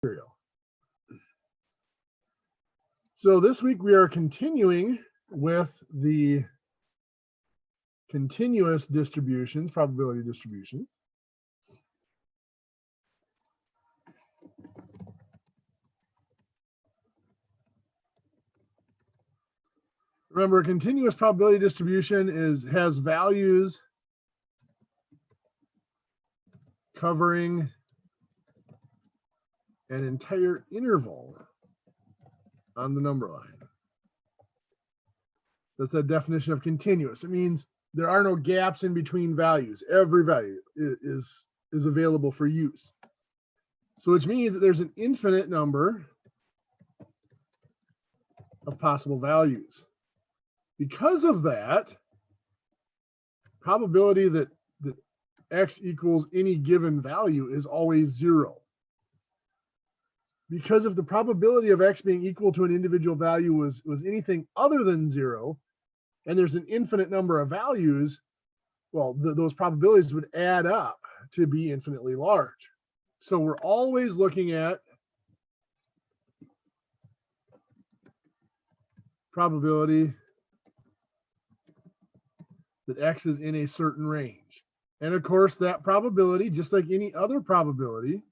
material. So this week we are continuing with the continuous distributions, probability distribution. Remember, a continuous probability distribution has values covering an entire interval on the number line. That's the definition of continuous. It means there are no gaps in between values. Every value is available for use. So which means that there's an infinite number of possible values. Because of that, probability that x equals any given value is always 0. Because if the probability of x being equal to an individual value was anything other than 0, and there's an infinite number of values, well, those probabilities would add up to be infinitely large. So we're always looking at probability that x is in a certain range. And of course, that probability, just like any other probability,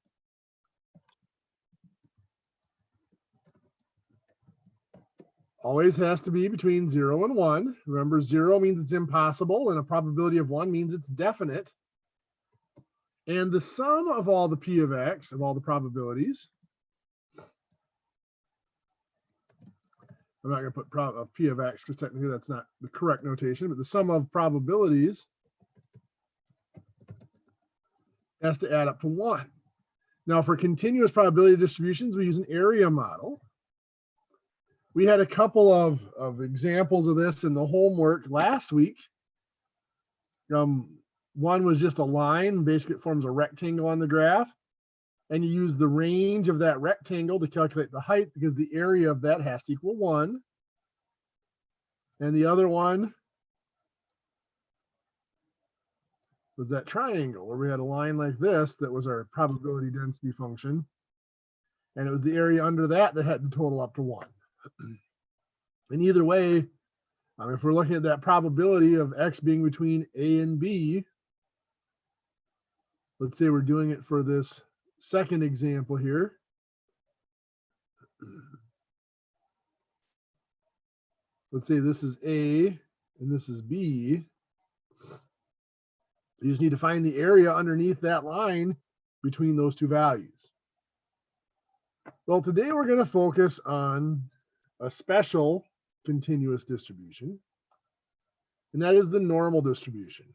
always has to be between 0 and 1. Remember, 0 means it's impossible, and a probability of 1 means it's definite. And the sum of all the p of x, of all the probabilities, I'm not going to put p of x because technically that's not the correct notation, but the sum of probabilities has to add up to 1. Now, for continuous probability distributions, we use an area model. We had a couple of examples of this in the homework last week. One was just a line. Basically, it forms a rectangle on the graph. And you use the range of that rectangle to calculate the height because the area of that has to equal 1. And the other one was that triangle where we had a line like this that was our probability density function. And it was the area under that that had to total up to 1. And either way, if we're looking at that probability of x being between a and b, let's say we're doing it for this second example here. Let's say this is a and this is b. You just need to find the area underneath that line between those two values. Well, today we're going to focus on a special continuous distribution, and that is the normal distribution.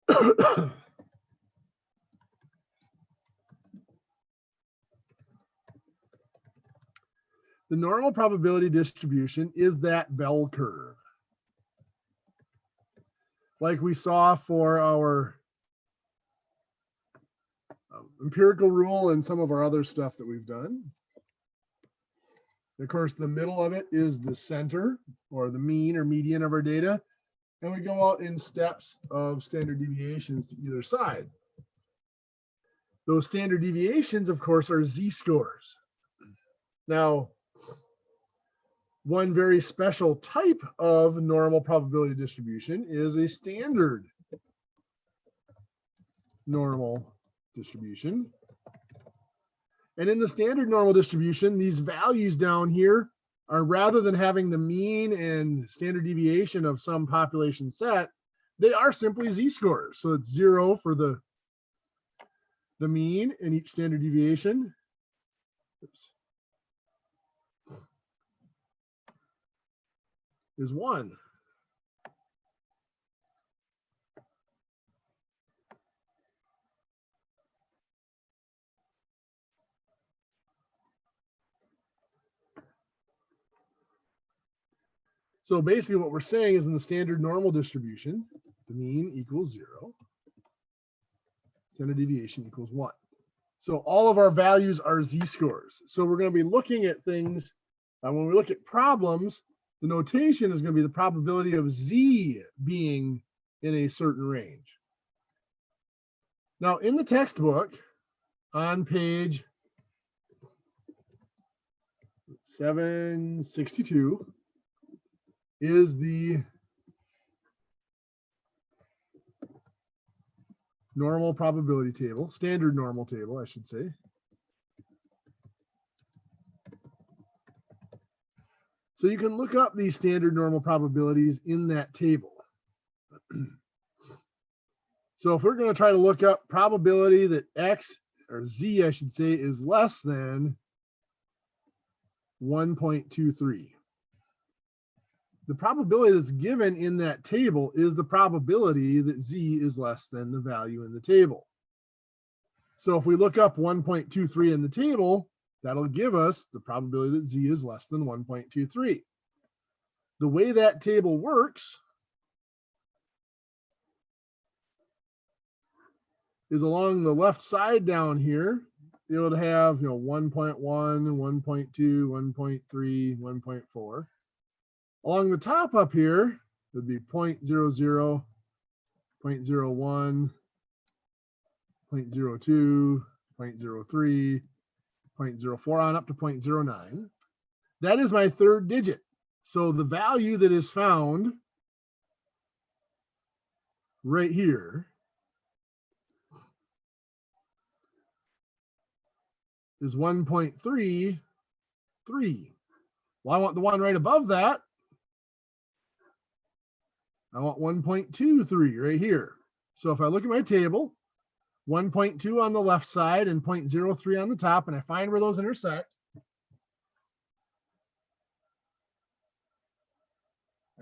The normal probability distribution is that bell curve. Like we saw for our empirical rule and some of our other stuff that we've done. Of course, the middle of it is the center or the mean or median of our data. And we go out in steps of standard deviations to either side. Those standard deviations, of course, are z-scores. Now, one very special type of normal probability distribution is a standard normal distribution. And in the standard normal distribution, these values down here are, rather than having the mean and standard deviation of some population set, they are simply z-scores. So it's 0 for the mean and each standard deviation. Oops. Is 1. So basically what we're saying is in the standard normal distribution, the mean equals 0. Standard deviation equals 1. So all of our values are z-scores. So we're going to be looking at things, when we look at problems, the notation is going to be the probability of z being in a certain range. Now in the textbook, on page 762 is the normal probability table, standard normal table, I should say. So you can look up these standard normal probabilities in that table. So if we're going to try to look up probability that X, or Z, I should say, is less than 1.23. The probability that's given in that table is the probability that Z is less than the value in the table. So if we look up 1.23 in the table, that'll give us the probability that Z is less than 1.23. The way that table works is along the left side down here, it would have 1.1, 1.2, 1.3, 1.4. Along the top up here, it would be 0.00, 0.01, 0.02, 0.03, 0.04 on up to 0.09. That is my third digit. So the value that is found right here is 1.33. Well, I want the one right above that. I want 1.23 right here. So if I look at my table, 1.2 on the left side and 0.03 on the top, and I find where those intersect,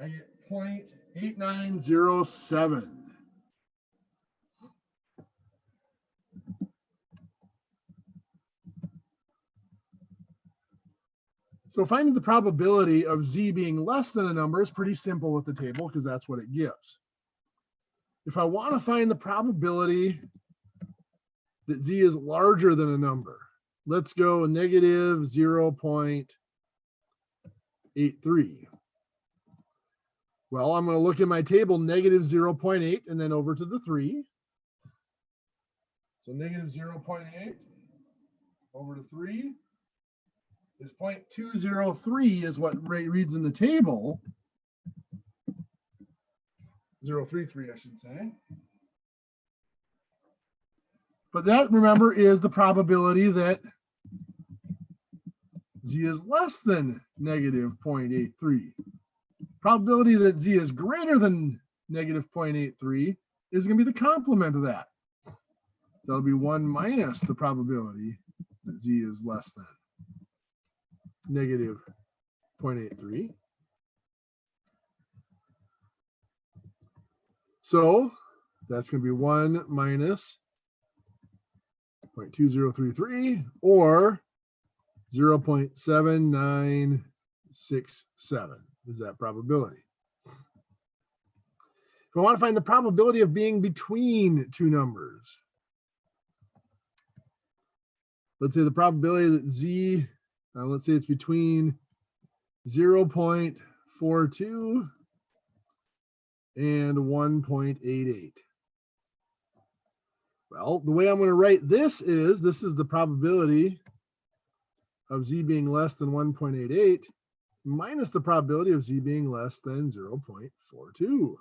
I get 0.8907. So finding the probability of Z being less than a number is pretty simple with the table because that's what it gives. If I want to find the probability that Z is larger than a number, let's go negative 0.83. Well, I'm going to look in my table negative 0.8 and then over to the 3. So negative 0.8 over to 3 is 0.203 is what reads in the table. 0.33, I should say. But that, remember, is the probability that Z is less than negative 0.83. Probability that Z is greater than negative 0.83 is going to be the complement of that. That'll be 1 minus the probability that Z is less than negative 0.83. So that's going to be 1 minus 0.2033 or 0.7967 is that probability. If I want to find the probability of being between two numbers, let's say the probability that Z, let's say it's between 0.42 and 1.88. Well, the way I'm going to write this is the probability of Z being less than 1.88 minus the probability of Z being less than 0.42.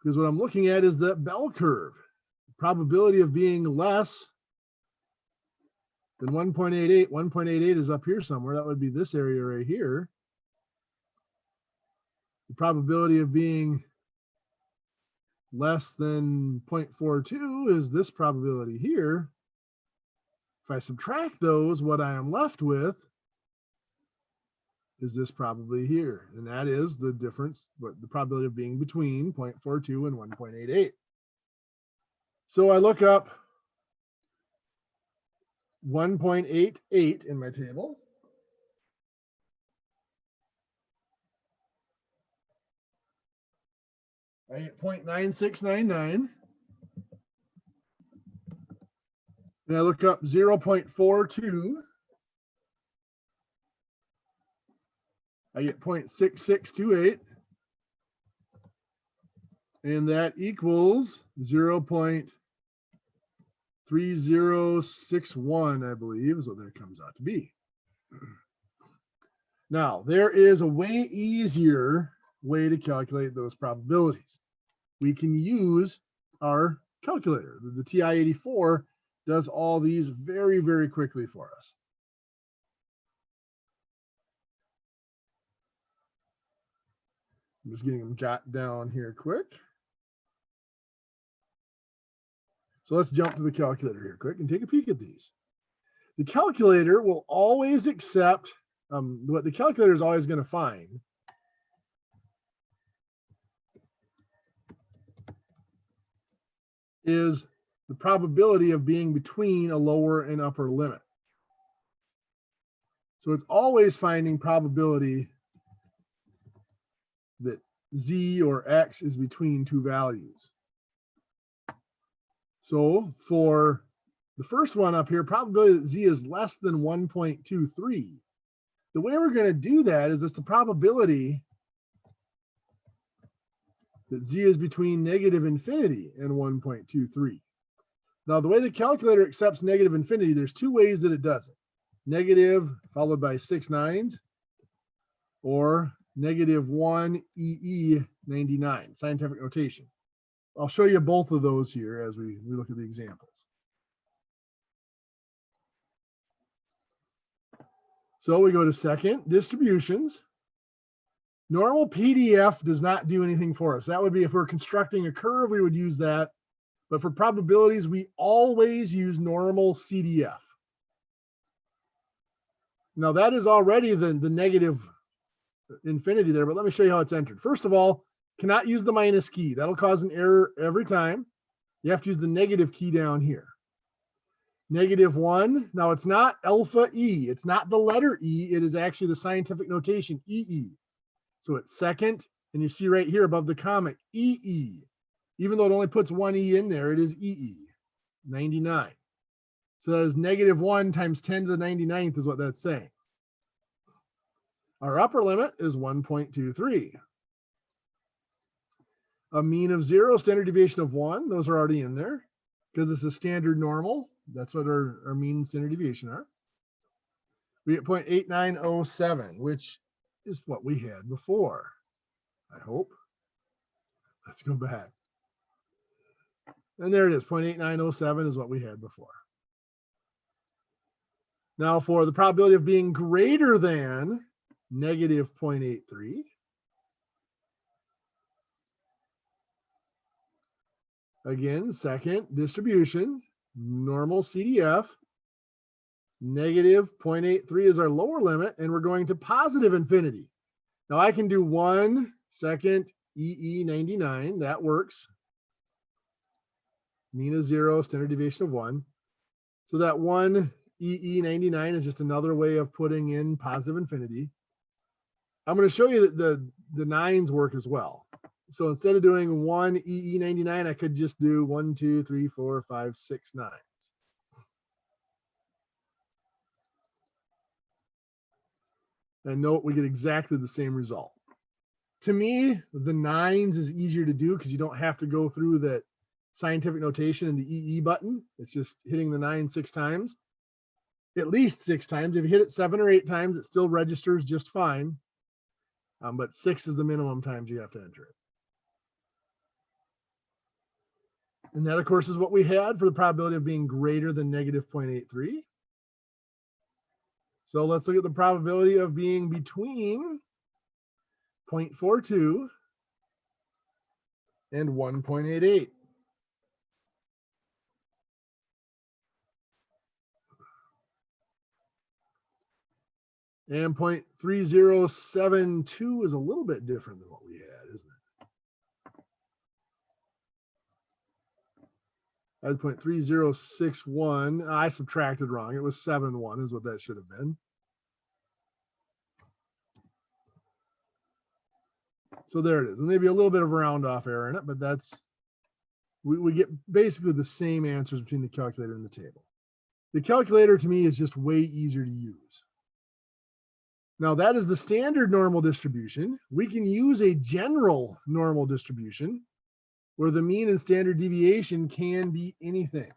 Because what I'm looking at is the bell curve. Probability of being less than 1.88. 1.88 is up here somewhere. That would be this area right here. The probability of being less than 0.42 is this probability here. If I subtract those, what I am left with is this probability here. And that is the difference, but the probability of being between 0.42 and 1.88. So I look up 1.88 in my table. I get 0.9699. And I look up 0.42. I get 0.6628. And that equals 0.7997. 3061, I believe, is what that comes out to be. Now, there is a way easier way to calculate those probabilities. We can use our calculator. The TI-84 does all these very, very quickly for us. I'm just getting them jot down here quick. So let's jump to the calculator here quick and take a peek at these. The calculator will always accept what the calculator is always going to find is the probability of being between a lower and upper limit. So it's always finding probability that Z or X is between two values. So for the first one up here, probability that Z is less than 1.23. The way we're going to do that is it's the probability that Z is between negative infinity and 1.23. Now, the way the calculator accepts negative infinity, there's two ways that it does it. Negative followed by 6 nines, or negative 1 EE99, scientific notation. I'll show you both of those here as we look at the examples. So we go to second, distributions. Normal PDF does not do anything for us. That would be if we're constructing a curve, we would use that. But for probabilities, we always use normal CDF. Now that is already the negative infinity there, but let me show you how it's entered. First of all, cannot use the minus key. That'll cause an error every time. You have to use the negative key down here. -1. Now it's not alpha E. It's not the letter E. It is actually the scientific notation EE. So it's second, and you see right here above the comma EE. Even though it only puts one E in there, it is EE, 99. So that is -1 times 10 to the 99th is what that's saying. Our upper limit is 1.23. A mean of 0, standard deviation of 1, those are already in there because it's a standard normal. That's what our mean and standard deviation are. We get 0.8907, which is what we had before, I hope. Let's go back. And there it is, 0.8907 is what we had before. Now for the probability of being greater than -0.83, again, second distribution, normal CDF, -0.83 is our lower limit, and we're going to positive infinity. Now I can do 1 second EE99, that works. Mean of 0, standard deviation of 1. So that 1 EE99 is just another way of putting in positive infinity. I'm going to show you that the nines work as well. So instead of doing 1 EE99, I could just do 1, 2, 3, 4, 5, 6 nines. And note we get exactly the same result. To me, the nines is easier to do because you don't have to go through that scientific notation and the EE button. It's just hitting the 9 6 times, at least 6 times. If you hit it 7 or 8 times, it still registers just fine. But 6 is the minimum times you have to enter it. And that, of course, is what we had for the probability of being greater than -0.83. So let's look at the probability of being between 0.42 and 1.88. And 0.3072 is a little bit different than what we had, isn't it? I had 0.3061. I subtracted wrong. It was 7.1 is what that should have been. So there it is. Maybe a little bit of a round off error in it, but that's, we get basically the same answers between the calculator and the table. The calculator to me is just way easier to use. Now that is the standard normal distribution. We can use a general normal distribution where the mean and standard deviation can be anything.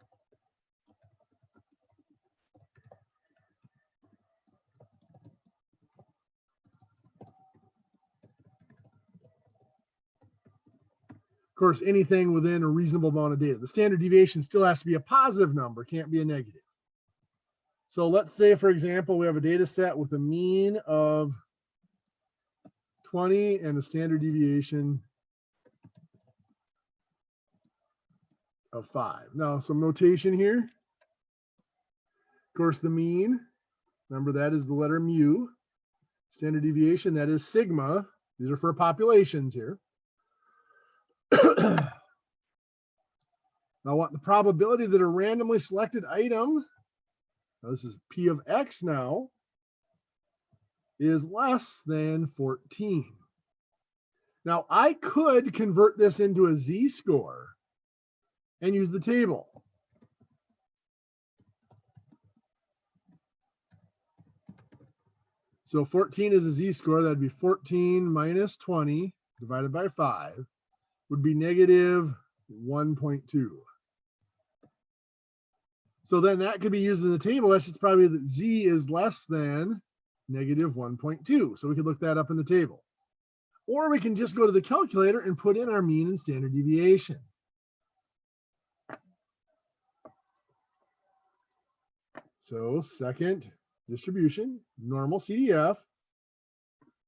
course, anything within a reasonable amount of data. The standard deviation still has to be a positive number, can't be a negative. So let's say, for example, we have a data set with a mean of 20 and a standard deviation of 5. Now, some notation here. Of course, the mean, remember that is the letter mu. Standard deviation, that is sigma. These are for populations here. Now, I want the probability that a randomly selected item, now this is P of X now, is less than 14. Now, I could convert this into a z-score and use the table. So 14 is a z-score. That'd be 14 minus 20 divided by 5 would be negative 1.2. So then that could be used in the table. That's just probably that z is less than negative 1.2. So we could look that up in the table. Or we can just go to the calculator and put in our mean and standard deviation. So second distribution, normal CDF.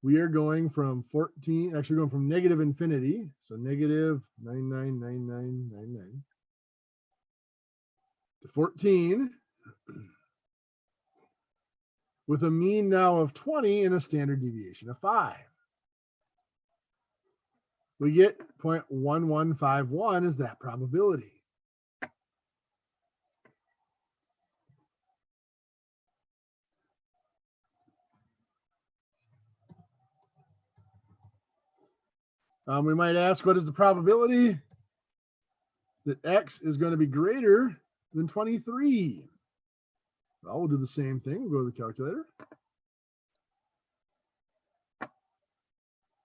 We are going from 14, actually going from negative infinity, so negative 999999 to 14 with a mean now of 20 and a standard deviation of 5. We get 0.1151 is that probability. We might ask, what is the probability that X is going to be greater than 23? Well, we'll do the same thing. We'll go to the calculator.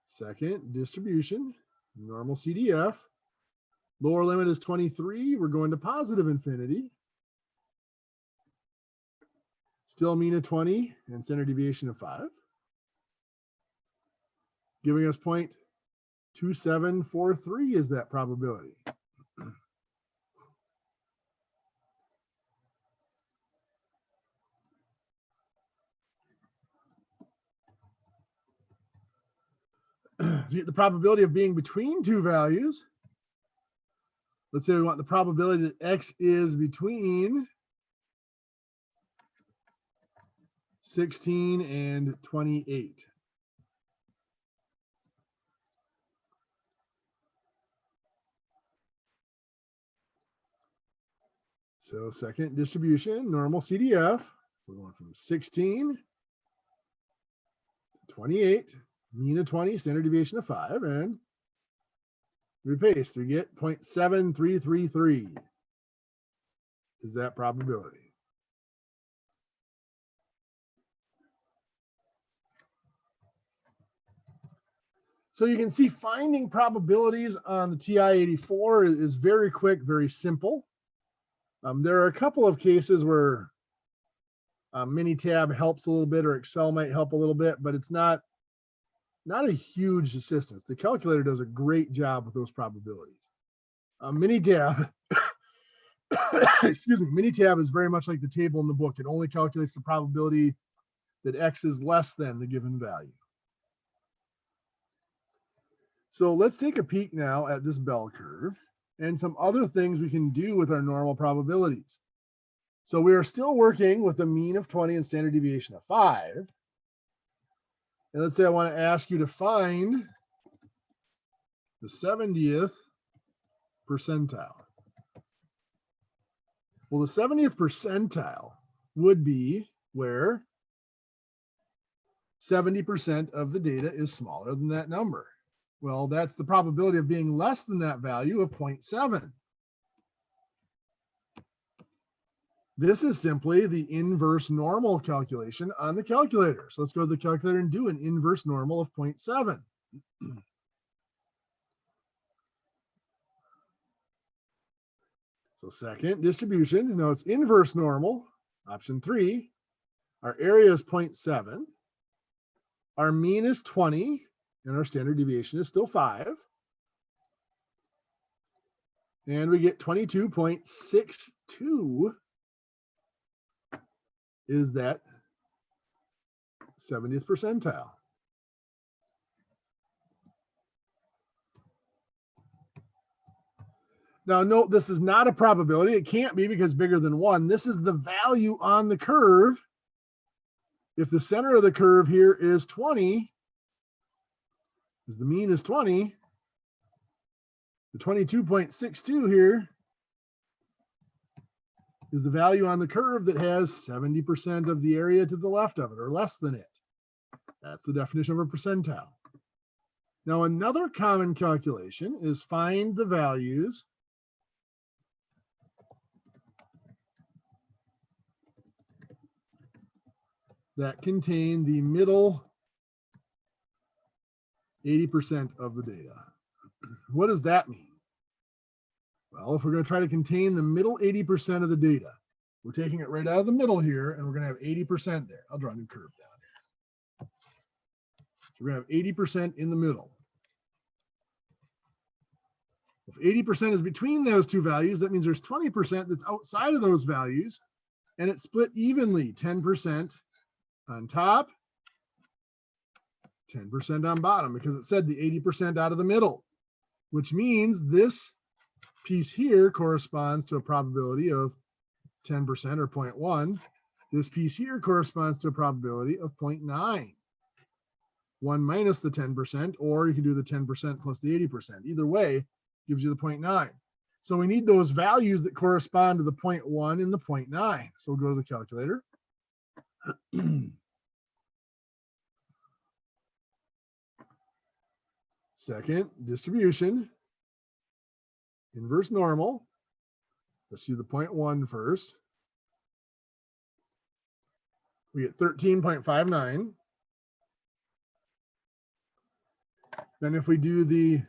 Second distribution, normal CDF. Lower limit is 23. We're going to positive infinity. Still mean of 20 and standard deviation of 5. Giving us 0.2743 is that probability. To get the probability of being between two values, let's say we want the probability that X is between 16 and 28. So second distribution, normal CDF, we're going from 16 to 28, mean of 20, standard deviation of 5, and repaste. We get 0.7333 is that probability. So you can see finding probabilities on the TI-84 is very quick, very simple. There are a couple of cases where Minitab helps a little bit, or Excel might help a little bit, but it's not a huge assistance. The calculator does a great job with those probabilities. Minitab, excuse me, Minitab is very much like the table in the book. It only calculates the probability that X is less than the given value. So let's take a peek now at this bell curve and some other things we can do with our normal probabilities. So we are still working with a mean of 20 and standard deviation of 5. And let's say I want to ask you to find the 70th percentile. Well, the 70th percentile would be where 70% of the data is smaller than that number. Well, that's the probability of being less than that value of 0.7. This is simply the inverse normal calculation on the calculator. So let's go to the calculator and do an inverse normal of 0.7. So second distribution, now it's inverse normal, option 3. Our area is 0.7. Our mean is 20, and our standard deviation is still 5. And we get 22.62 is that 70th percentile. Now note, this is not a probability. It can't be because bigger than 1. This is the value on the curve. If the center of the curve here is 20, because the mean is 20, the 22.62 here is the value on the curve that has 70% of the area to the left of it, or less than it. That's the definition of a percentile. Now, another common calculation is find the values that contain the middle 80% of the data. What does that mean? Well, if we're going to try to contain the middle 80% of the data, we're taking it right out of the middle here, and we're going to have 80% there. I'll draw a new curve down here. So we're going to have 80% in the middle. If 80% is between those two values, that means there's 20% that's outside of those values, and it's split evenly, 10% on top, 10% on bottom, because it said the 80% out of the middle, which means this piece here corresponds to a probability of 10% or 0.1. This piece here corresponds to a probability of 0.9. 1 minus the 10%, or you can do the 10% plus the 80%. Either way gives you the 0.9. So we need those values that correspond to the 0.1 and the 0.9. So we'll go to the calculator. Second, distribution, inverse normal. Let's do the 0.1 first. We get 13.59. Then if we do the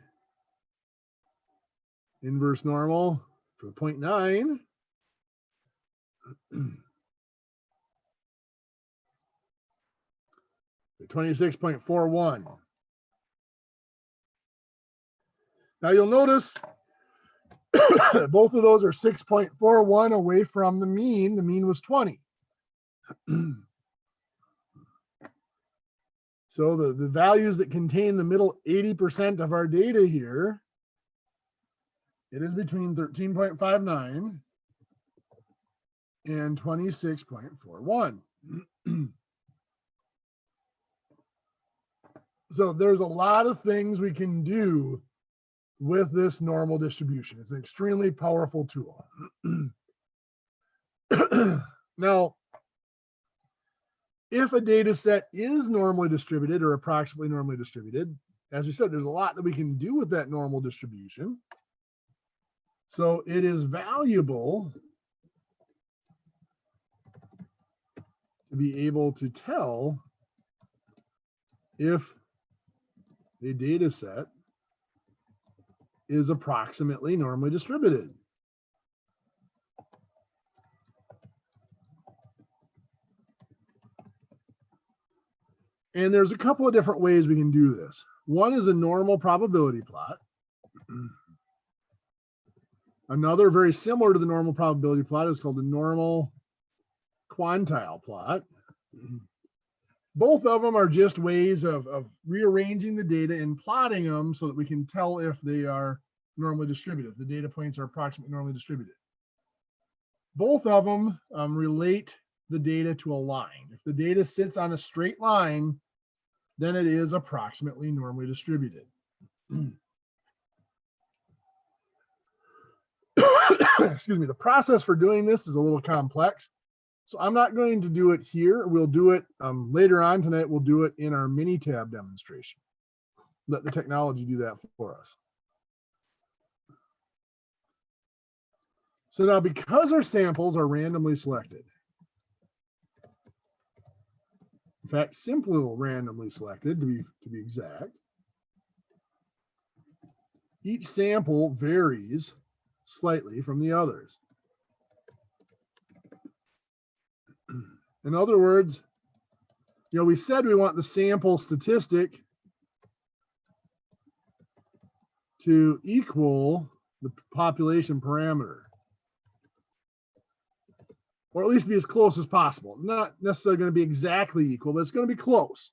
inverse normal for the 0.9, 26.41. Now you'll notice both of those are 6.41 away from the mean. The mean was 20. So the values that contain the middle 80% of our data here, it is between 13.59 and 26.41. So there's a lot of things we can do with this normal distribution. It's an extremely powerful tool. Now, if a data set is normally distributed or approximately normally distributed, as we said, there's a lot that we can do with that normal distribution. So it is valuable to be able to tell if a data set is approximately normally distributed. And there's a couple of different ways we can do this. One is a normal probability plot. Another very similar to the normal probability plot is called the normal quantile plot. Both of them are just ways of rearranging the data and plotting them so that we can tell if they are normally distributed. The data points are approximately normally distributed. Both of them relate the data to a line. If the data sits on a straight line, then it is approximately normally distributed. Excuse me, the process for doing this is a little complex. So I'm not going to do it here. We'll do it later on tonight. We'll do it in our Minitab demonstration. Let the technology do that for us. So now, because our samples are randomly selected, in fact, simply randomly selected to be exact, each sample varies slightly from the others. In other words, we said we want the sample statistic to equal the population parameter, or at least be as close as possible. Not necessarily going to be exactly equal, but it's going to be close.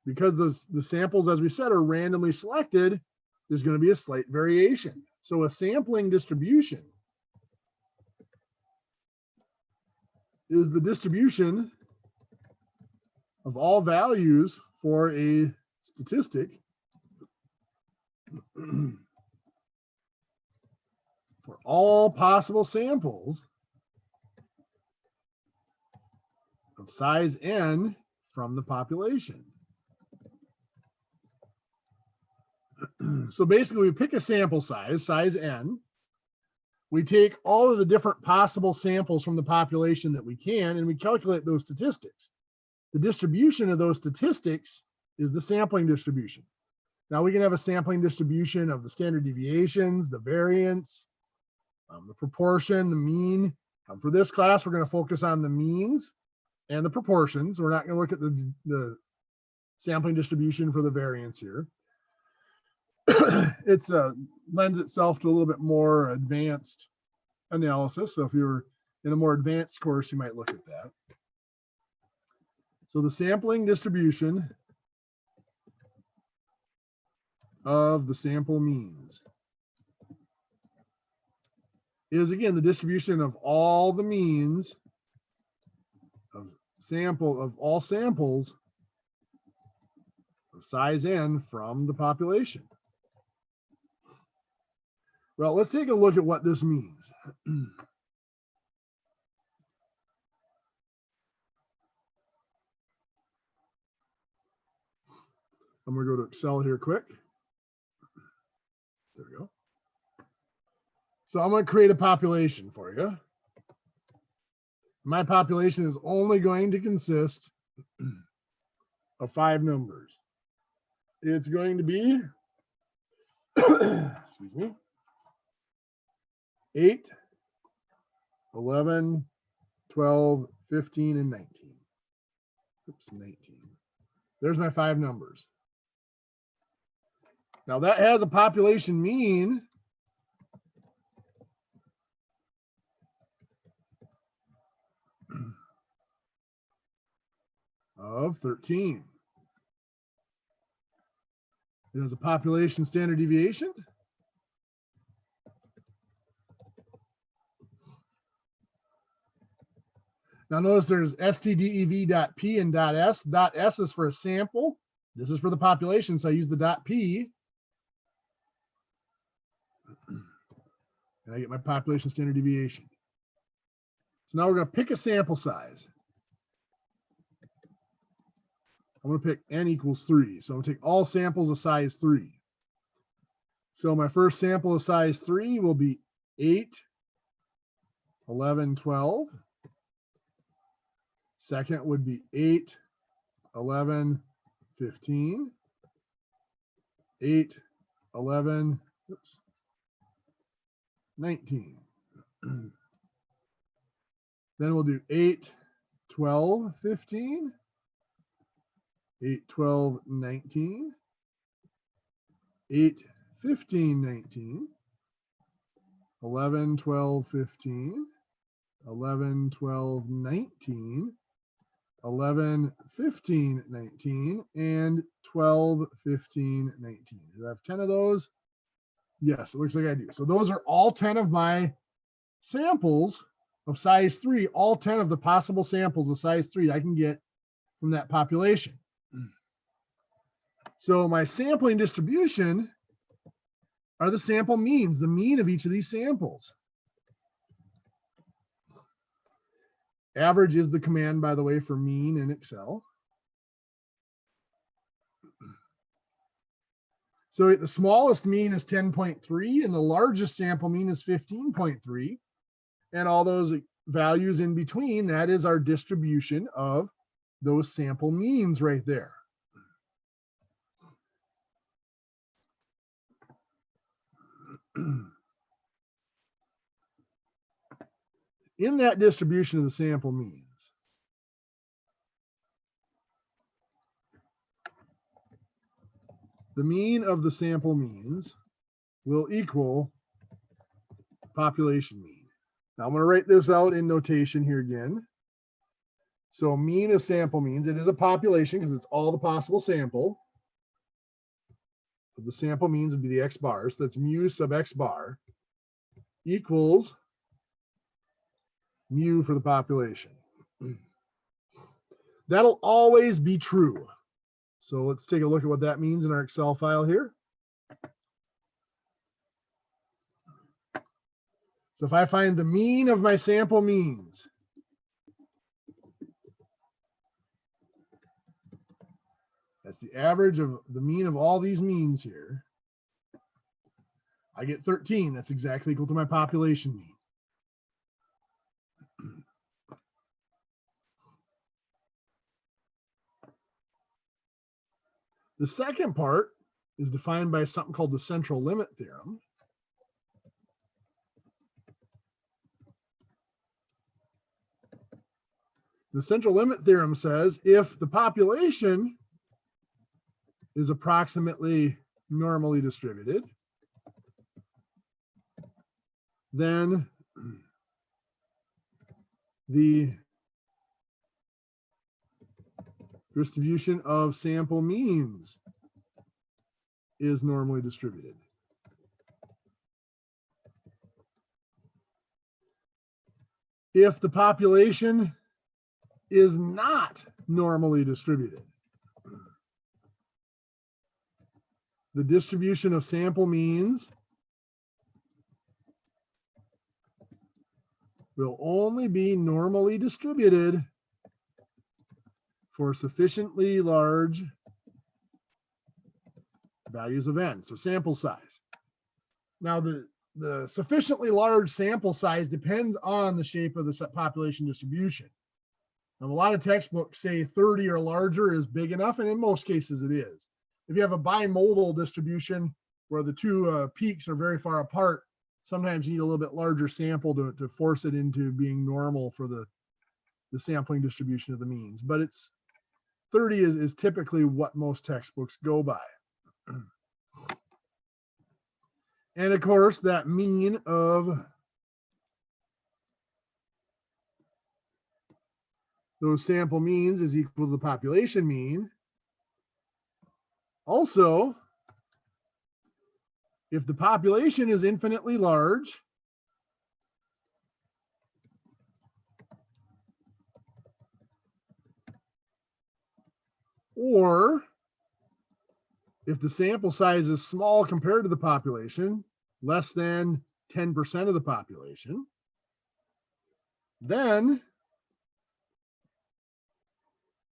Because the samples, as we said, are randomly selected, there's going to be a slight variation. So a sampling distribution is the distribution of all values for a statistic for all possible samples of size n from the population. So basically, we pick a sample size n. We take all of the different possible samples from the population that we can, and we calculate those statistics. The distribution of those statistics is the sampling distribution. Now, we can have a sampling distribution of the standard deviations, the variance, the proportion, the mean. For this class, we're going to focus on the means and the proportions. We're not going to look at the sampling distribution for the variance here. It's lends itself to a little bit more advanced analysis. So if you're in a more advanced course, you might look at that. So the sampling distribution of the sample means is, again, the distribution of all the means of all samples of size n from the population. Well, let's take a look at what this means. I'm going to go to Excel here quick. There we go. So I'm going to create a population for you. My population is only going to consist of 5 numbers. It's going to be, excuse me, 8, 11, 12, 15, and 19. Oops, 19. There's my 5 numbers. Now that has a population mean of 13. It has a population standard deviation Now notice there's stdev.p and .s. .s is for a sample. This is for the population, so I use the .p. And I get my population standard deviation. So now we're going to pick a sample size. I'm going to pick n equals 3. So I'm going to take all samples of size 3. So my first sample of size 3 will be 8, 11, 12. Second would be 8, 11, 15. 8, 11, 19. Then we'll do 8, 12, 15. 8, 12, 19. 8, 15, 19. 11, 12, 15. 11, 12, 19. 11, 15, 19. And 12, 15, 19. Do I have 10 of those? Yes, it looks like I do. So those are all 10 of my samples of size 3, all 10 of the possible samples of size 3 I can get from that population. So my sampling distribution are the sample means, the mean of each of these samples. Average is the command, by the way, for mean in Excel. So the smallest mean is 10.3 and the largest sample mean is 15.3. And all those values in between, that is our distribution of those sample means right there. In that distribution of the sample means, the mean of the sample means will equal population mean. Now I'm going to write this out in notation here again. So mean is sample means. It is a population because it's all the possible sample. The sample means would be the x bar. So that's mu sub x bar equals mu for the population. That'll always be true. So let's take a look at what that means in our Excel file here. So if I find the mean of my sample means, that's the average of the mean of all these means here, I get 13. That's exactly equal to my population mean. The second part is defined by something called the central limit theorem. The central limit theorem says if the population is approximately normally distributed, then the distribution of sample means is normally distributed. If the population is not normally distributed, the distribution of sample means will only be normally distributed for sufficiently large values of n, so sample size. Now the sufficiently large sample size depends on the shape of the population distribution. Now, a lot of textbooks say 30 or larger is big enough, and in most cases it is. If you have a bimodal distribution where the two peaks are very far apart, sometimes you need a little bit larger sample to force it into being normal for the sampling distribution of the means. But it's 30 is typically what most textbooks go by. And of course, that mean of those sample means is equal to the population mean. Also, if the population is infinitely large, or if the sample size is small compared to the population, less than 10% of the population, then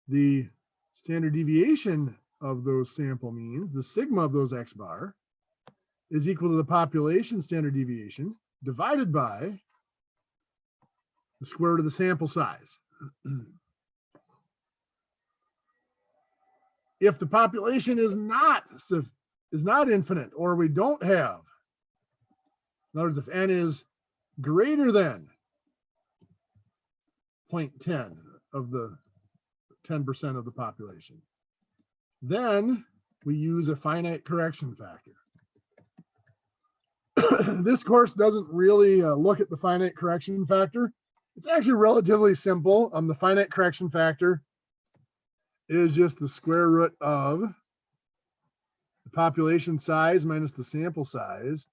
the standard deviation of those sample means, the sigma of those x bar, is equal to the population standard deviation divided by the square root of the sample size. If the population is not infinite, or we don't have, in other words, if n is greater than 0.10 of the 10% of the population, then we use a finite correction factor. This course doesn't really look at the finite correction factor. It's actually relatively simple. The finite correction factor is just the square root of the population size minus the sample size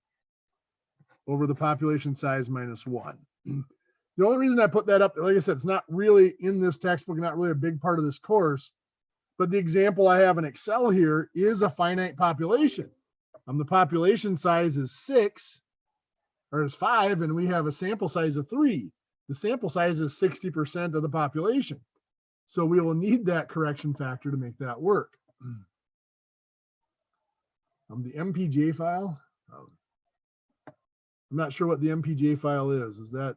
over the population size minus 1. The only reason I put that up, like I said, it's not really in this textbook, not really a big part of this course, but the example I have in Excel here is a finite population. The population size is 6, or is 5, and we have a sample size of 3. The sample size is 60% of the population. So we will need that correction factor to make that work. The MPJ file, I'm not sure what the MPJ file is. Is that?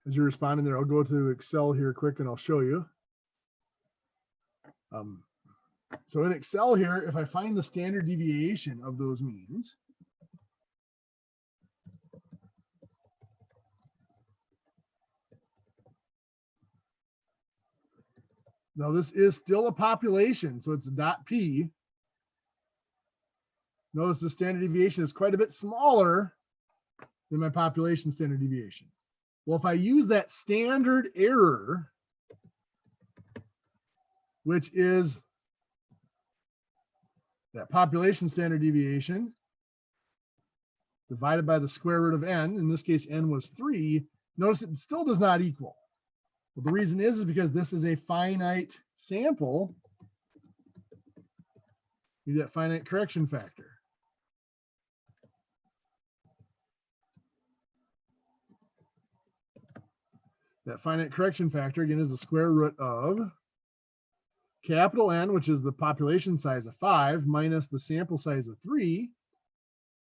As you're responding there, I'll go to Excel here quick and I'll show you. So in Excel here, if I find the standard deviation of those means, Now this is still a population, so it's dot P. Notice the standard deviation is quite a bit smaller than my population standard deviation. Well, if I use that standard error, which is that population standard deviation divided by the square root of n, in this case n was 3, notice it still does not equal. Well, the reason is because this is a finite sample. You get finite correction factor. That finite correction factor, again, is the square root of capital N, which is the population size of 5, minus the sample size of 3,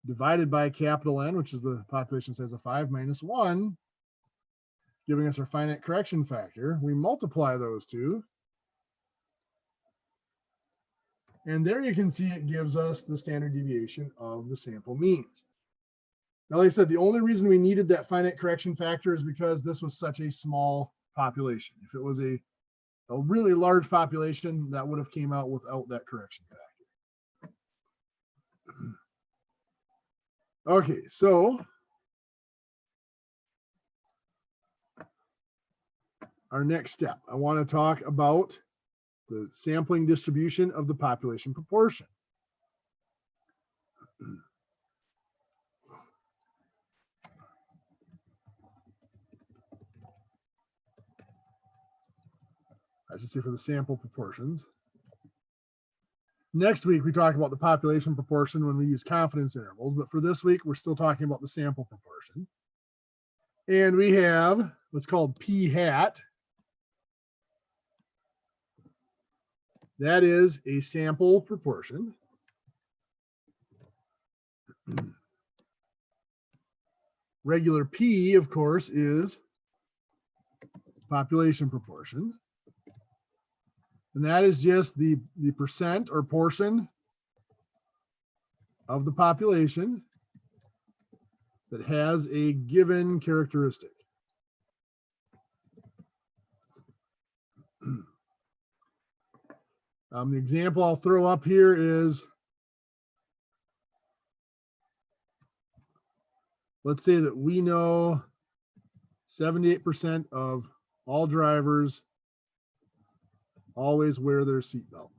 divided by capital N, which is the population size of 5, minus 1, giving us our finite correction factor. We multiply those two. And there you can see it gives us the standard deviation of the sample means. Now, like I said, the only reason we needed that finite correction factor is because this was such a small population. If it was a really large population, that would have came out without that correction factor. Okay, so our next step, I want to talk about the sampling distribution of the population proportion. I should say for the sample proportions. Next week, we talk about the population proportion when we use confidence intervals, but for this week, we're still talking about the sample proportion. And we have what's called P hat. That is a sample proportion. Regular P, of course, is population proportion. And that is just the percent or portion of the population that has a given characteristic. The example I'll throw up here is, let's say that we know 78% of all drivers always wear their seatbelt.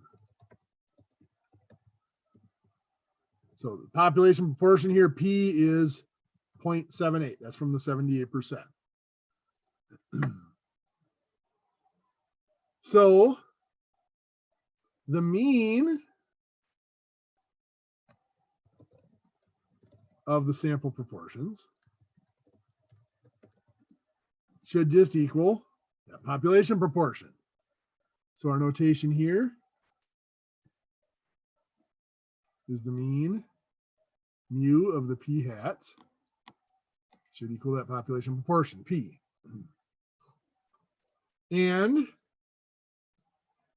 So the population proportion here, P, is 0.78. That's from the 78%. So the mean of the sample proportions should just equal that population proportion. So our notation here is the mean mu of the P hats should equal that population proportion, P. And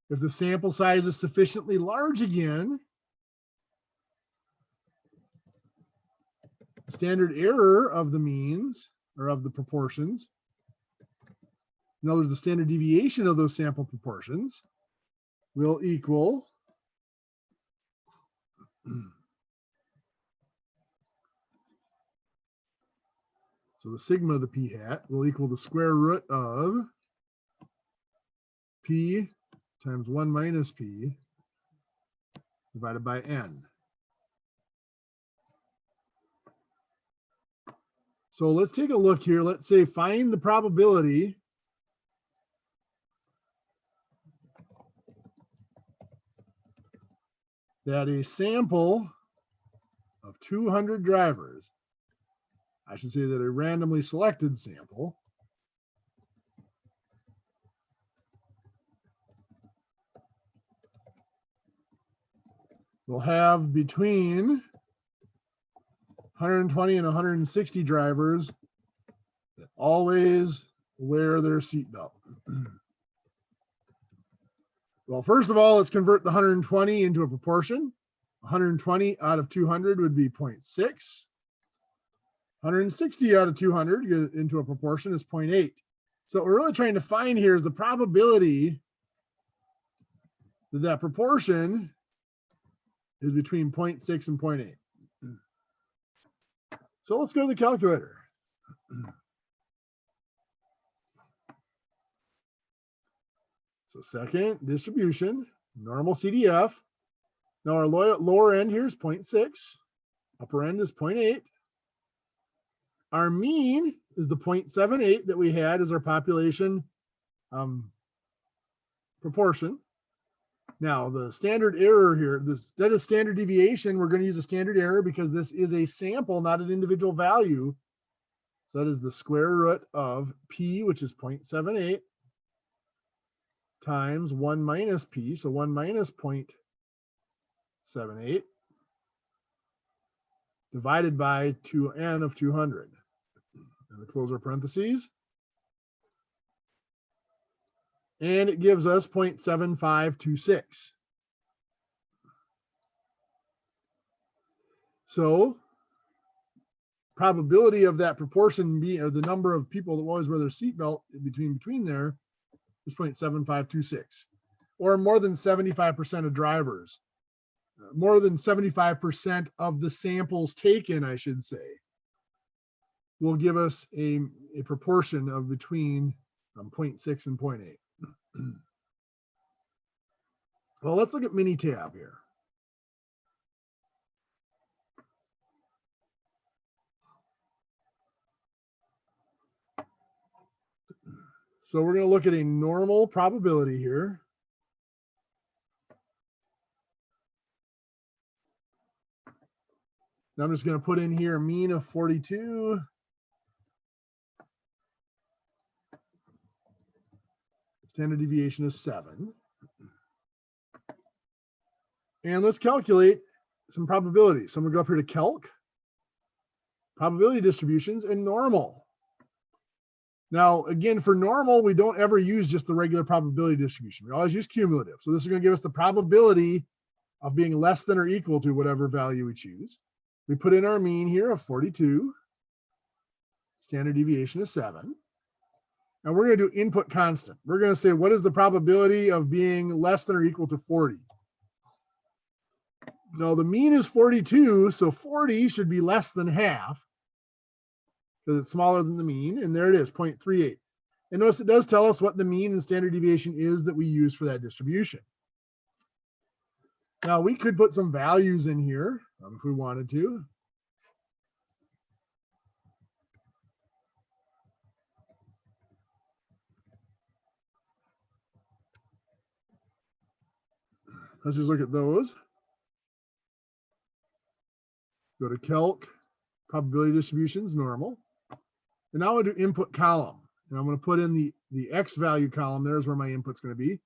if the sample size is sufficiently large again, standard error of the means or of the proportions, in other words, the standard deviation of those sample proportions will equal so the sigma of the P hat will equal the square root of P times 1 minus P divided by N. So let's take a look here. Let's say find the probability that a sample of 200 drivers, I should say that a randomly selected sample, will have between 120 and 160 drivers that always wear their seatbelt. Well, first of all, let's convert the 120 into a proportion. 120 out of 200 would be 0.6. 160 out of 200 into a proportion is 0.8. So what we're really trying to find here is the probability that proportion is between 0.6 and 0.8. So let's go to the calculator. So second distribution, normal CDF. Now our lower end here is 0.6, upper end is 0.8. Our mean is the 0.78 that we had as our population proportion. Now the standard error here, instead of standard deviation, we're going to use a standard error because this is a sample, not an individual value. So that is the square root of P, which is 0.78, times 1 minus P, so 1 minus 0.78, divided by 2n of 200. And we close our parentheses. And it gives us 0.7526. So probability of that proportion being, or the number of people that always wear their seatbelt between there is 0.7526, or more than 75% of drivers. More than 75% of the samples taken, I should say, will give us a proportion of between 0.6 and 0.8. Well, let's look at Minitab here. So we're going to look at a normal probability here. Now I'm just going to put in here a mean of 42. Standard deviation is 7. And let's calculate some probabilities. So I'm going to go up here to calc, probability distributions, and normal. Now, again, for normal, we don't ever use just the regular probability distribution. We always use cumulative. So this is going to give us the probability of being less than or equal to whatever value we choose. We put in our mean here of 42. Standard deviation is 7. And we're going to do input constant. We're going to say, what is the probability of being less than or equal to 40? Now, the mean is 42, so 40 should be less than half because it's smaller than the mean. And there it is, 0.38. And notice it does tell us what the mean and standard deviation is that we use for that distribution. Now, we could put some values in here if we wanted to. Let's just look at those. Go to calc, probability distributions, normal. And now I'll do input column. And I'm going to put in the X value column. There's where my input's going to be.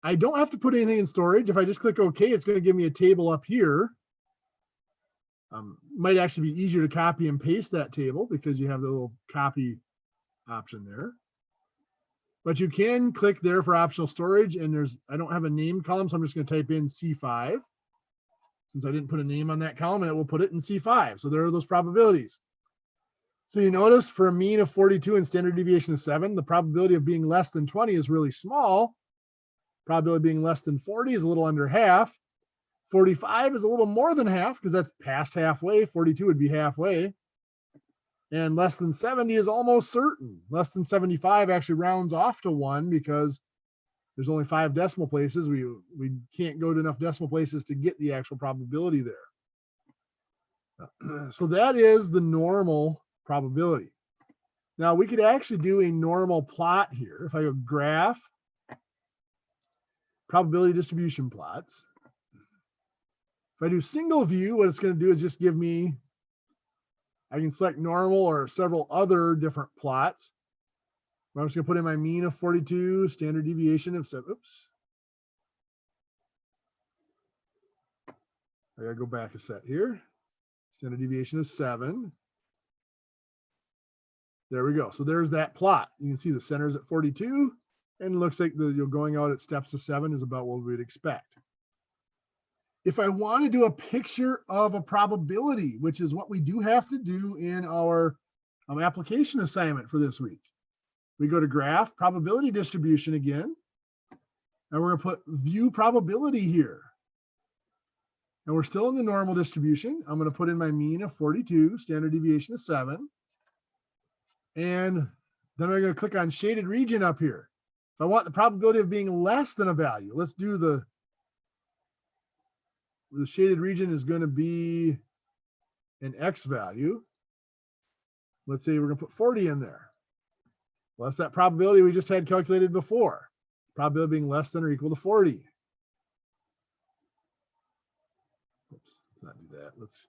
I don't have to put anything in storage. If I just click OK, it's going to give me a table up here. Might actually be easier to copy and paste that table because you have the little copy option there. But you can click there for optional storage, and I don't have a name column, so I'm just going to type in C5. Since I didn't put a name on that column, and it will put it in C5. So there are those probabilities. So you notice for a mean of 42 and standard deviation of 7, the probability of being less than 20 is really small. Probability of being less than 40 is a little under half. 45 is a little more than half because that's past halfway. 42 would be halfway. And less than 70 is almost certain. Less than 75 actually rounds off to 1 because there's only 5 decimal places. We can't go to enough decimal places to get the actual probability there. So that is the normal probability. Now we could actually do a normal plot here. If I go graph, probability distribution plots. If I do single view, what it's going to do is just give me, I can select normal or several other different plots. I'm just going to put in my mean of 42, standard deviation of 7. Oops. I got to go back a set here. Standard deviation is 7. There we go. So there's that plot. You can see the center is at 42, and it looks like you're going out at steps of 7 is about what we'd expect. If I want to do a picture of a probability, which is what we do have to do in our application assignment for this week, we go to graph, probability distribution again. And we're going to put view probability here. And we're still in the normal distribution. I'm going to put in my mean of 42, standard deviation of 7. And then I'm going to click on shaded region up here. If I want the probability of being less than a value, let's do the shaded region is going to be an X value. Let's say we're going to put 40 in there. Well, that's that probability we just had calculated before. Probability being less than or equal to 40. Oops, let's not do that. Let's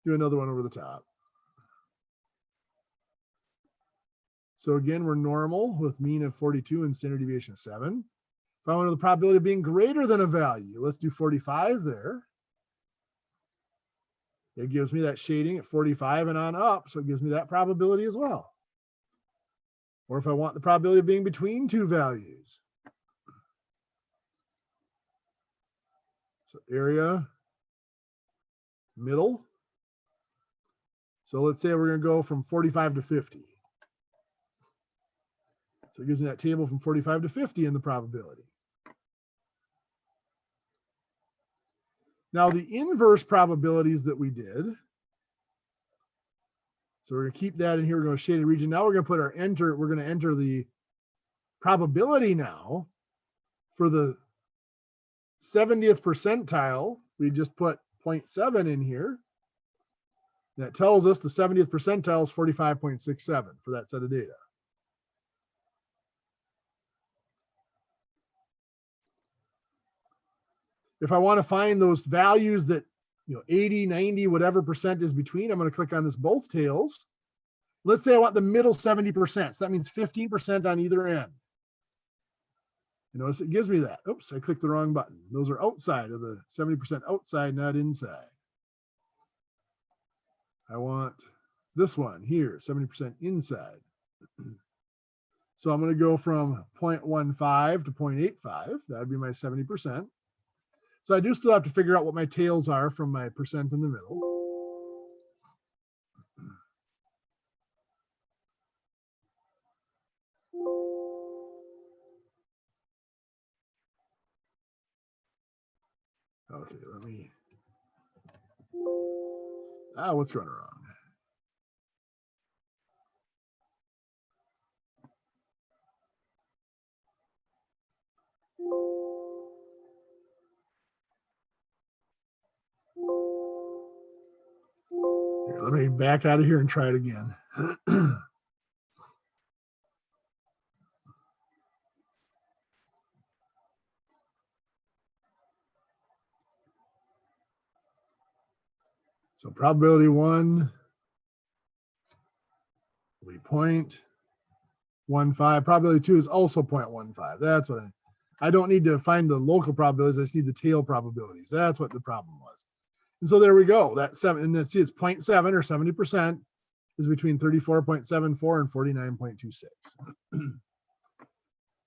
do another one over the top. So again, we're normal with mean of 42 and standard deviation of 7. If I want to know the probability of being greater than a value, let's do 45 there. It gives me that shading at 45 and on up, so it gives me that probability as well. Or if I want the probability of being between two values. So area, middle. So let's say we're going to go from 45 to 50. So it gives me that table from 45 to 50 in the probability. Now the inverse probabilities that we did. So we're going to keep that in here. We're going to shaded region. Now we're going to put our enter. We're going to enter the probability now for the 70th percentile. We just put 0.7 in here. That tells us the 70th percentile is 45.67 for that set of data. If I want to find those values that, 80, 90, whatever percent is between, I'm going to click on this both tails. Let's say I want the middle 70%. So that means 15% on either end. You notice it gives me that. Oops, I clicked the wrong button. Those are outside of the 70% outside, not inside. I want this one here, 70% inside. So I'm going to go from 0.15 to 0.85. That would be my 70%. So I do still have to figure out what my tails are from my percent in the middle. Okay, let me, what's going wrong? Here, let me back out of here and try it again. So probability 1 will be 0.15. Probability 2 is also 0.15. That's what I don't need to find the local probabilities. I just need the tail probabilities. That's what the problem was. And so there we go. That 7, and then see it's 0.7 or 70% is between 34.74 and 49.26.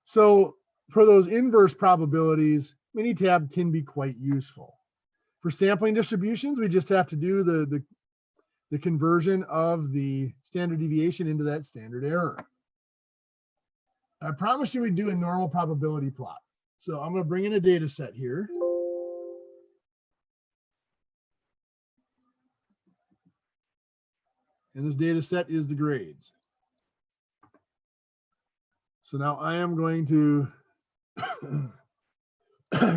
So for those inverse probabilities, Minitab can be quite useful. For sampling distributions, we just have to do the conversion of the standard deviation into that standard error. I promised you we'd do a normal probability plot. So I'm going to bring in a data set here. And this data set is the grades. So now I am going to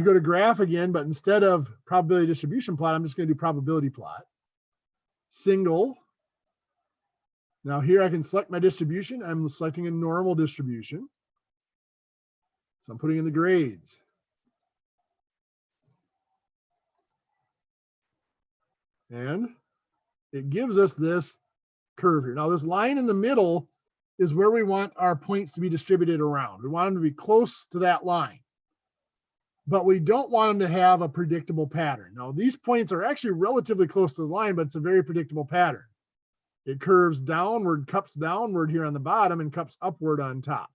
go to graph again, but instead of probability distribution plot, I'm just going to do probability plot. Single. Now here I can select my distribution. I'm selecting a normal distribution. So I'm putting in the grades. And it gives us this curve here. Now this line in the middle is where we want our points to be distributed around. We want them to be close to that line. But we don't want them to have a predictable pattern. Now these points are actually relatively close to the line, but it's a very predictable pattern. It curves downward, cups downward here on the bottom and cups upward on top.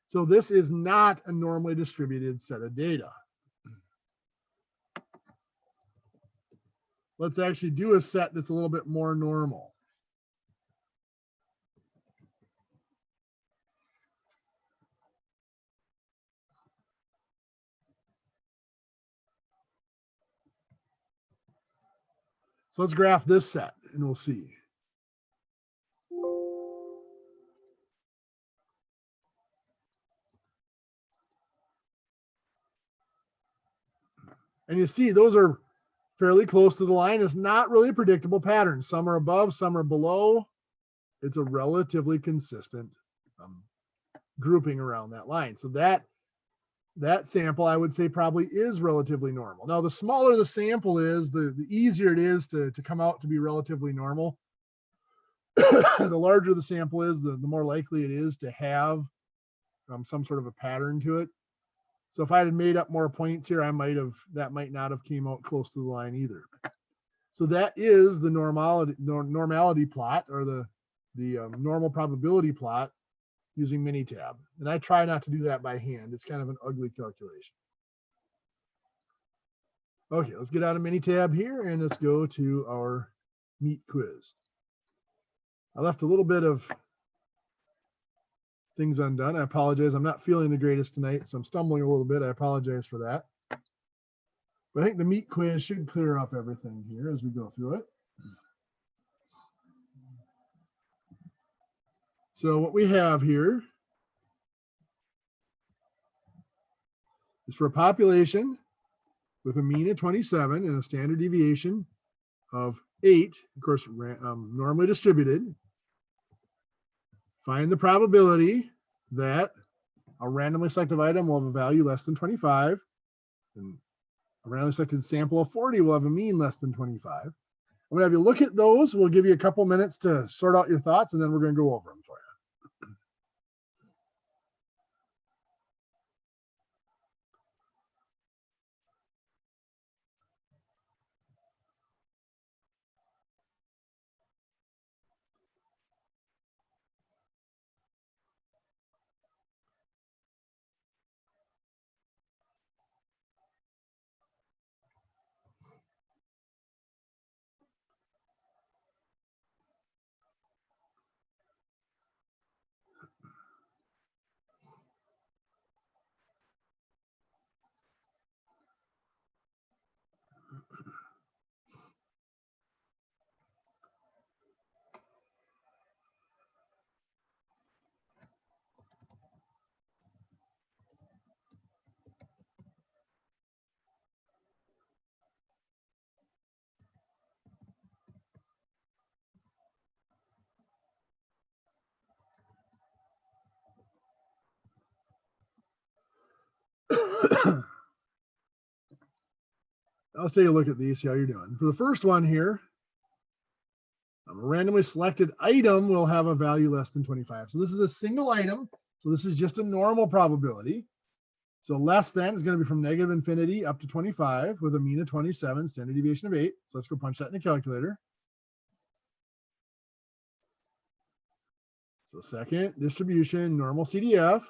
So this is not a normally distributed set of data. Let's actually do a set that's a little bit more normal. So let's graph this set and we'll see. And you see those are fairly close to the line. It's not really a predictable pattern. Some are above, some are below. It's a relatively consistent grouping around that line. So that sample, I would say, probably is relatively normal. Now, the smaller the sample is, the easier it is to come out to be relatively normal. The larger the sample is, the more likely it is to have some sort of a pattern to it. So if I had made up more points here, that might not have came out close to the line either. So that is the normality plot, or the normal probability plot using Minitab. And I try not to do that by hand. It's kind of an ugly calculation. Okay, let's get out of Minitab here and let's go to our meat quiz. I left a little bit of things undone. I apologize. I'm not feeling the greatest tonight, so I'm stumbling a little bit. I apologize for that. But I think the meat quiz should clear up everything here as we go through it. So what we have here is for a population with a mean of 27 and a standard deviation of 8, of course, normally distributed. Find the probability that a randomly selected item will have a value less than 25, and a randomly selected sample of 40 will have a mean less than 25. I'm going to have you look at those. We'll give you a couple minutes to sort out your thoughts, and then we're going to go over them for you. Let's take a look at these, see how you're doing. For the first one here, a randomly selected item will have a value less than 25. So this is a single item. So this is just a normal probability. So less than is going to be from negative infinity up to 25 with a mean of 27, standard deviation of 8. So let's go punch that in the calculator. So second distribution, normal CDF.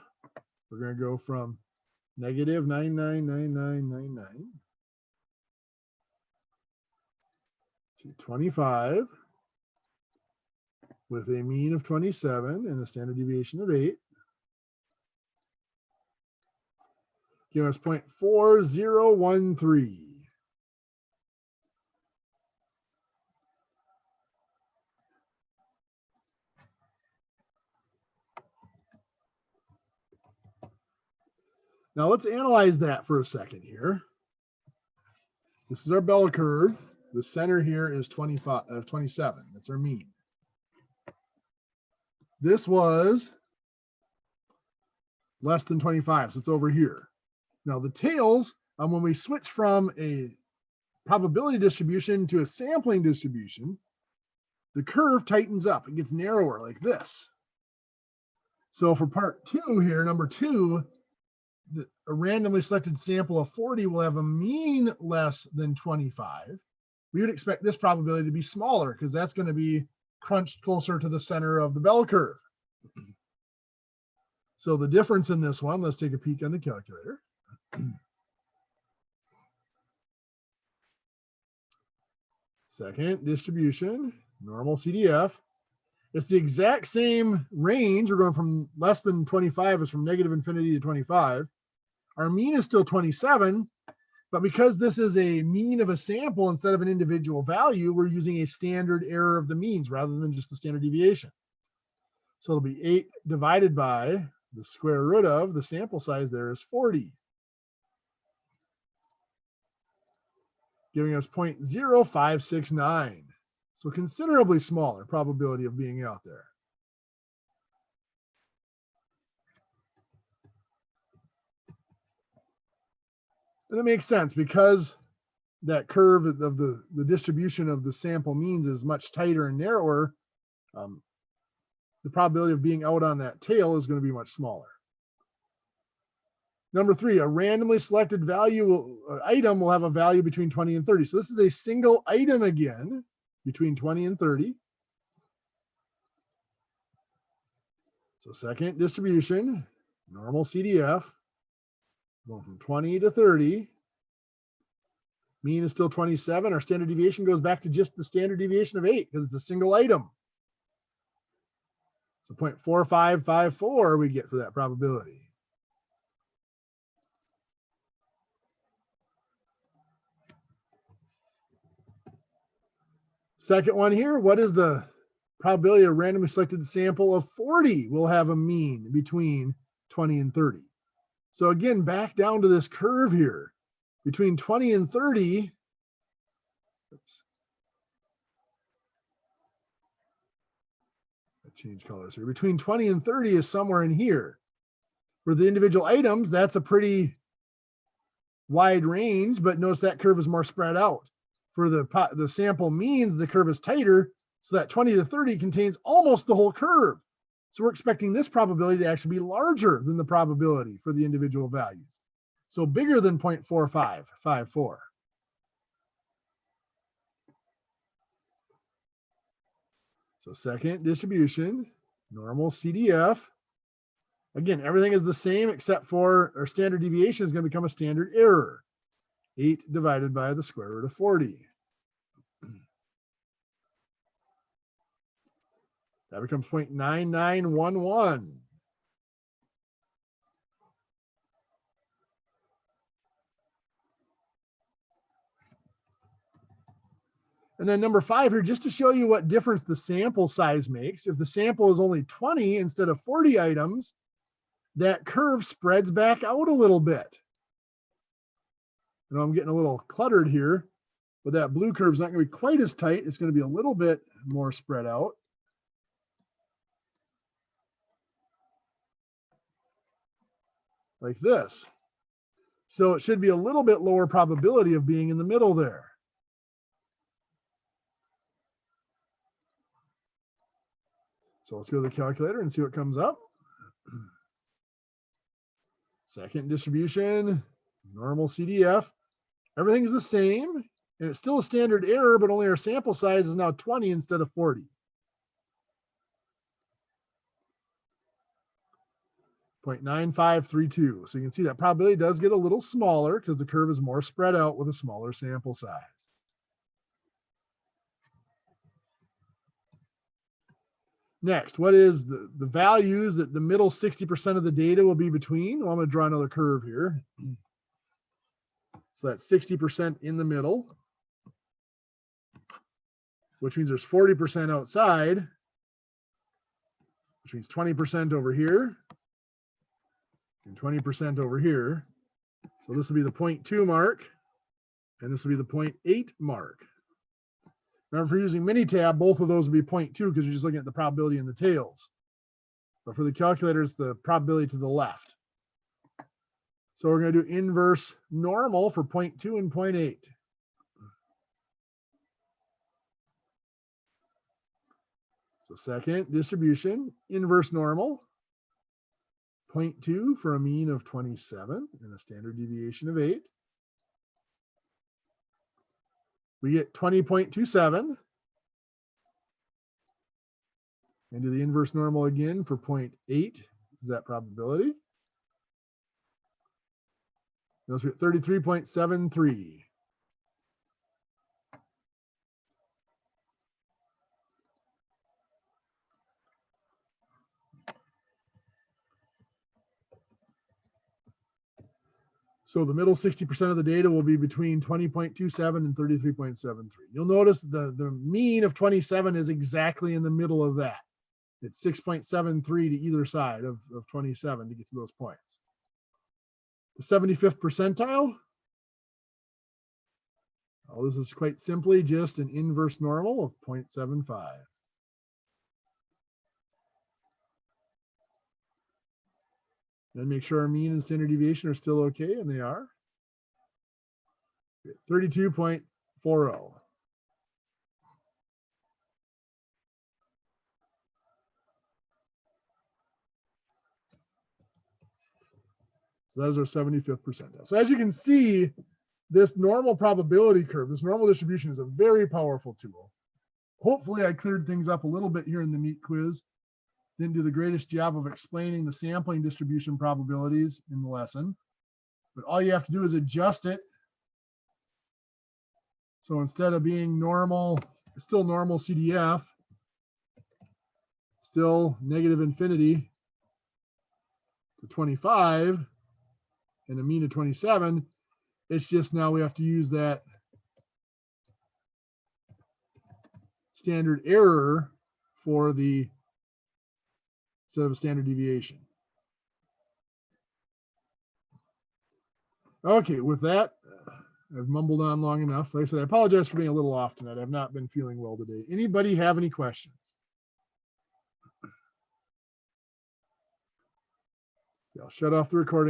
We're going to go from negative 999999 to 25 with a mean of 27 and a standard deviation of 8. Give us 0.4013. Now let's analyze that for a second here. This is our bell curve. The center here is 27. That's our mean. This was less than 25, so it's over here. Now the tails, when we switch from a probability distribution to a sampling distribution, the curve tightens up. It gets narrower like this. So for part 2 here, number 2, a randomly selected sample of 40 will have a mean less than 25. We would expect this probability to be smaller because that's going to be crunched closer to the center of the bell curve. So the difference in this one, let's take a peek on the calculator. Second distribution, normal CDF. It's the exact same range. We're going from less than 25 is from negative infinity to 25. Our mean is still 27, But because this is a mean of a sample instead of an individual value, we're using a standard error of the means rather than just the standard deviation. So it'll be 8 divided by the square root of the sample size there is 40, giving us 0.0569. So considerably smaller probability of being out there. And it makes sense because that curve of the distribution of the sample means is much tighter and narrower. The probability of being out on that tail is going to be much smaller. Number 3, a randomly selected item will have a value between 20 and 30. So this is a single item again, between 20 and 30. So second distribution, normal CDF, going from 20 to 30. Mean is still 27. Our standard deviation goes back to just the standard deviation of 8 because it's a single item. So 0.4554 we get for that probability. Second one here, what is the probability a randomly selected sample of 40 will have a mean between 20 and 30? So again, back down to this curve here. Between 20 and 30, oops. I change colors here. Between 20 and 30 is somewhere in here. For the individual items, that's a pretty wide range, but notice that curve is more spread out. For the sample means, the curve is tighter, so that 20 to 30 contains almost the whole curve. So we're expecting this probability to actually be larger than the probability for the individual values. So bigger than 0.4554. So second distribution, normal CDF. Again, everything is the same except for our standard deviation is going to become a standard error. 8 divided by the square root of 40. That becomes 0.9911. And then number 5 here, just to show you what difference the sample size makes. If the sample is only 20 instead of 40 items, that curve spreads back out a little bit. I know I'm getting a little cluttered here, but that blue curve is not going to be quite as tight. It's going to be a little bit more spread out. Like this. So it should be a little bit lower probability of being in the middle there. So let's go to the calculator and see what comes up. Second distribution, normal CDF. Everything's the same, and it's still a standard error, but only our sample size is now 20 instead of 40. 0.9532. So you can see that probability does get a little smaller because the curve is more spread out with a smaller sample size. Next, what is the values that the middle 60% of the data will be between? Well, I'm going to draw another curve here. So that's 60% in the middle, which means there's 40% outside, which means 20% over here and 20% over here. So this will be the 0.2 mark, and this will be the 0.8 mark. Remember, for using Minitab, both of those would be 0.2 because you're just looking at the probability in the tails. But for the calculator, it's the probability to the left. So we're going to do inverse normal for 0.2 and 0.8. So second distribution, inverse normal, 0.2 for a mean of 27 and a standard deviation of 8. We get 20.27. And do the inverse normal again for 0.8 is that probability. Notice we get 33.73. So the middle 60% of the data will be between 20.27 and 33.73. You'll notice the mean of 27 is exactly in the middle of that. It's 6.73 to either side of 27 to get to those points. The 75th percentile. Oh, this is quite simply just an inverse normal of 0.75. Then make sure our mean and standard deviation are still okay, and they are. 32.40. So that is our 75th percentile. So as you can see, this normal probability curve, this normal distribution is a very powerful tool. Hopefully I cleared things up a little bit here in the meat quiz. Didn't do the greatest job of explaining the sampling distribution probabilities in the lesson, but all you have to do is adjust it. So instead of being normal, still normal CDF, still negative infinity to 25 and a mean of 27, it's just now we have to use that standard error for the instead of a standard deviation. Okay, with that, I've mumbled on long enough. Like I said, I apologize for being a little off tonight. I've not been feeling well today. Anybody have any questions? Yeah, I'll shut off the recording.